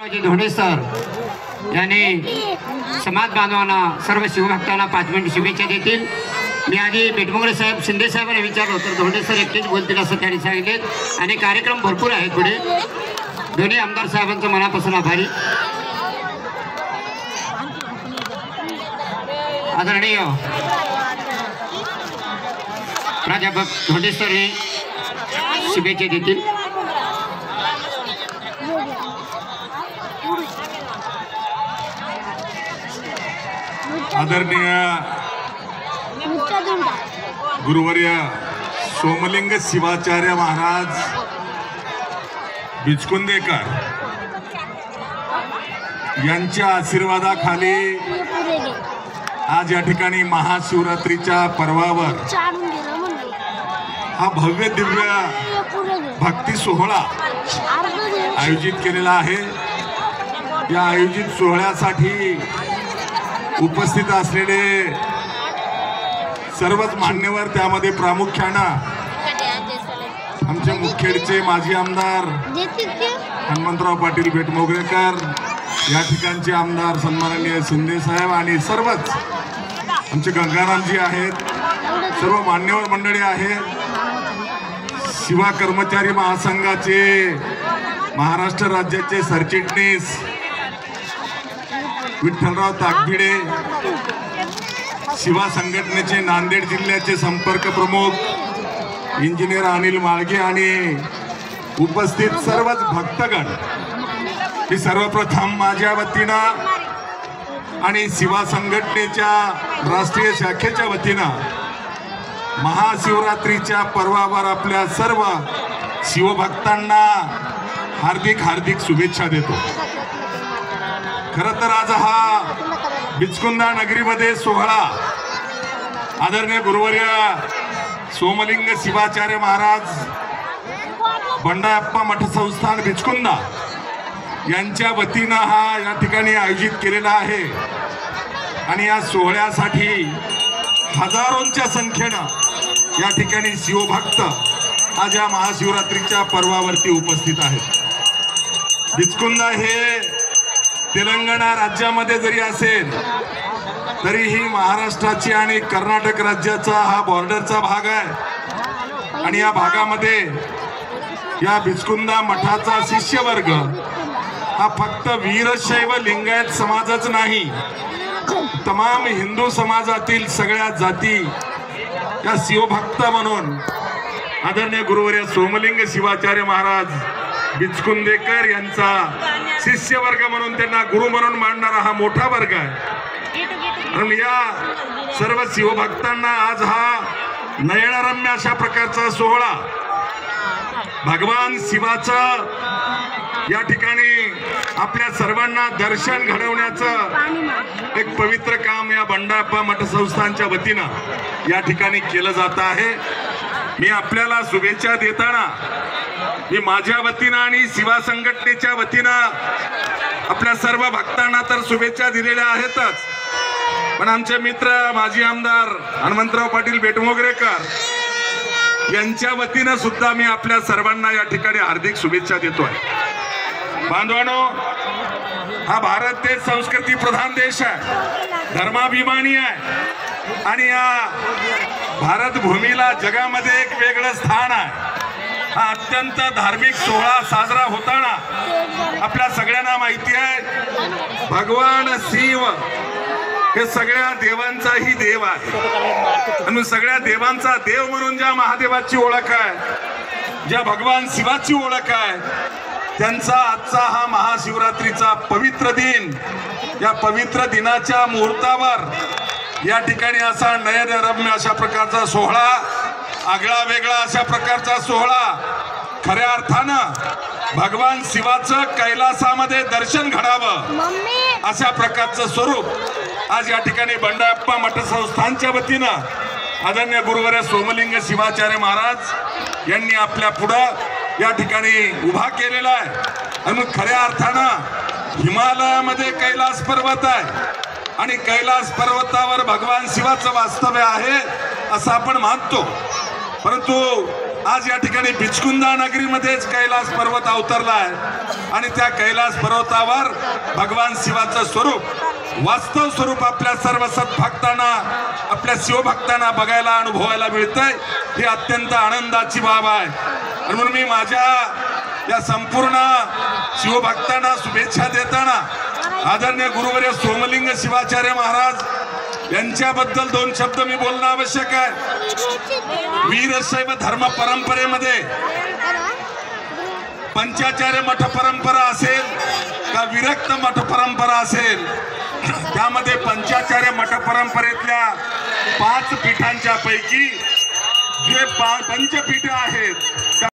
धोंडे sir यांनी समाज बांधवांना सर्व शिवभक्तांना 5 मिनिट शुभेच्छा देतील। मी आधी बेटमोगरे साहेब शिंदे साहेबांना विचारलं तर धोंडे सर एकटेच बोलतील असं त्यांनी सांगितले आणि कार्यक्रम भरपूर आहे पुढे। दोन्ही आमदार साहेबांचं मनापासून आभारी। आदरणीय प्राध्यापक धोंडे सर हे शुभेच्छा देतील। आदरणीय गुरुवर्य सोमलिंग शिवाचार्य महाराज बिचकुंदेकर यांच्या आशीर्वादाखाली आज या ठिकाणी महाशिवरात्रीच्या पर्वावर हा भव्य दिव्य भक्ती सोहळा आयोजित केलेला आहे। या आयोजित सोहळ्यासाठी उपस्थित असलेले सर्वच मान्यवर, त्यामध्ये प्रामुख्यानं आमचे मुखेडचे माजी आमदार हनुमंतराव पाटील बेटमोगरेकर, या ठिकाणचे आमदार सन्माननीय शिंदे साहेब आणि सर्वच आमचे गंगारामजी आहेत, सर्व मान्यवर मंडळी आहेत। शिवा कर्मचारी महासंघाचे महाराष्ट्र राज्याचे सरचिटणीस विठ्ठलराव ताकभिडे, शिवा संघटनेचे नांदेड जिल्ह्याचे संपर्क प्रमुख इंजिनियर अनिल माळगे आणि उपस्थित सर्वच भक्तगण, मी सर्वप्रथम माझ्या वतीनं आणि शिवा संघटनेच्या राष्ट्रीय शाखेच्या वतीनं महाशिवरात्रीच्या पर्वावर आपल्या सर्व शिवभक्तांना हार्दिक हार्दिक शुभेच्छा देतो। खरं तर आज हा बिचकुंदा नगरीमध्ये सोहळा आदरणीय गुरुवर्य सोमलिंग शिवाचार्य महाराज बंडायप्पा मठ संस्थान बिचकुंदा यांच्या वतीनं हा या ठिकाणी आयोजित केलेला आहे आणि या सोहळ्यासाठी हजारोंच्या संख्येनं या ठिकाणी शिवभक्त आज या महाशिवरात्रीच्या पर्वावरती उपस्थित आहेत। बिचकुंदा हे तेलंगणा राज्यामध्ये जरी असेल तरीही महाराष्ट्राची आणि कर्नाटक राज्याचा हा बॉर्डरचा भाग आहे आणि या भागामध्ये या बिचकुंदा मठाचा शिष्यवर्ग हा फक्त वीरशैव लिंगायत समाजच नाही, तमाम हिंदू समाजातील सगळ्या जाती या शिवभक्त म्हणून आदरणीय गुरुवर्य सोमलिंग शिवाचार्य महाराज बिचकुंदेकर यांचा शिष्यवर्ग म्हणून, त्यांना गुरु म्हणून मानणारा हा मोठा वर्ग आहे। आणि या सर्व शिवभक्तांना आज हा नयनरम्य अशा प्रकारचा सोहळा भगवान शिवाचं या ठिकाणी आपल्या सर्वांना दर्शन घडवण्याचं एक पवित्र काम या बंडाप्पा मठ संस्थानच्या वतीनं या ठिकाणी केलं जात आहे। मी आपल्याला शुभेच्छा देताना मी माझ्या वतीनं आणि शिवा संघटनेच्या वतीनं आपल्या सर्व भक्तांना तर शुभेच्छा दिलेल्या आहेतच, पण आमचे मित्र माजी आमदार हनुमंतराव पाटील बेटमोगरेकर यांच्या वतीनं सुद्धा मी आपल्या सर्वांना या ठिकाणी हार्दिक शुभेच्छा देतोय। बांधवांनो, हा भारत देश संस्कृती प्रधान देश आहे, धर्माभिमानी आहे आणि या भारत भूमीला जगामध्ये एक वेगळं स्थान आहे। हा अत्यंत धार्मिक सोहळा साजरा होताना आपल्या सगळ्यांना माहिती आहे भगवान शिव हे सगळ्या देवांचाही देव आहे आणि सगळ्या देवांचा देव म्हणून ज्या महादेवाची ओळख आहे, ज्या भगवान शिवाची ओळख आहे, त्यांचा आजचा हा महाशिवरात्रीचा पवित्र दिन, या पवित्र दिनाच्या मुहूर्तावर या ठिकाणी असा नयनरम्य अशा प्रकारचा सोहळा, आगळा वेगळा अशा प्रकारचा सोहळा, खऱ्या अर्थानं भगवान शिवाचं कैलासामध्ये दर्शन घडावं अशा प्रकारचं स्वरूप आज या ठिकाणी बंडाप्पा मठ संस्थानच्या वतीनं आदरणीय गुरुवर्य सोमलिंग शिवाचार्य महाराज यांनी आपल्या पुढं या ठिकाणी उभा केलेला आहे। आणि खऱ्या अर्थानं हिमालयामध्ये कैलास पर्वत आहे आणि कैलास पर्वतावर भगवान शिवाचं वास्तव्य आहे असं आपण मानतो, परंतु आज या ठिकाणी बिचकुंदा नगरीमध्येच कैलास पर्वत अवतरलाय आणि त्या कैलास पर्वतावर भगवान शिवाचं स्वरूप, वास्तव स्वरूप आपल्या सर्व सद्भक्तांना, आपल्या शिवभक्तांना बघायला, अनुभवायला मिळतंय. ही अत्यंत आनंदाची बाब आहे. आणि म्हणून मी माझ्या या संपूर्ण शिवभक्तांना शुभेच्छा देताना आदरणीय गुरुवर्य सोमलिंग शिवाचार्य महाराज यांच्याबद्दल 2 शब्द मी बोलणं आवश्यक आहे. वीरशैव धर्म परंपरेमध्ये पंचाचार्य मठ परंपरा असेल का विरक्त मठ परंपरा असेल, त्यामध्ये पंचाचार्य मठ परंपरेतल्या 5 पीठांच्या पैकी जे पंचपीठ आहेत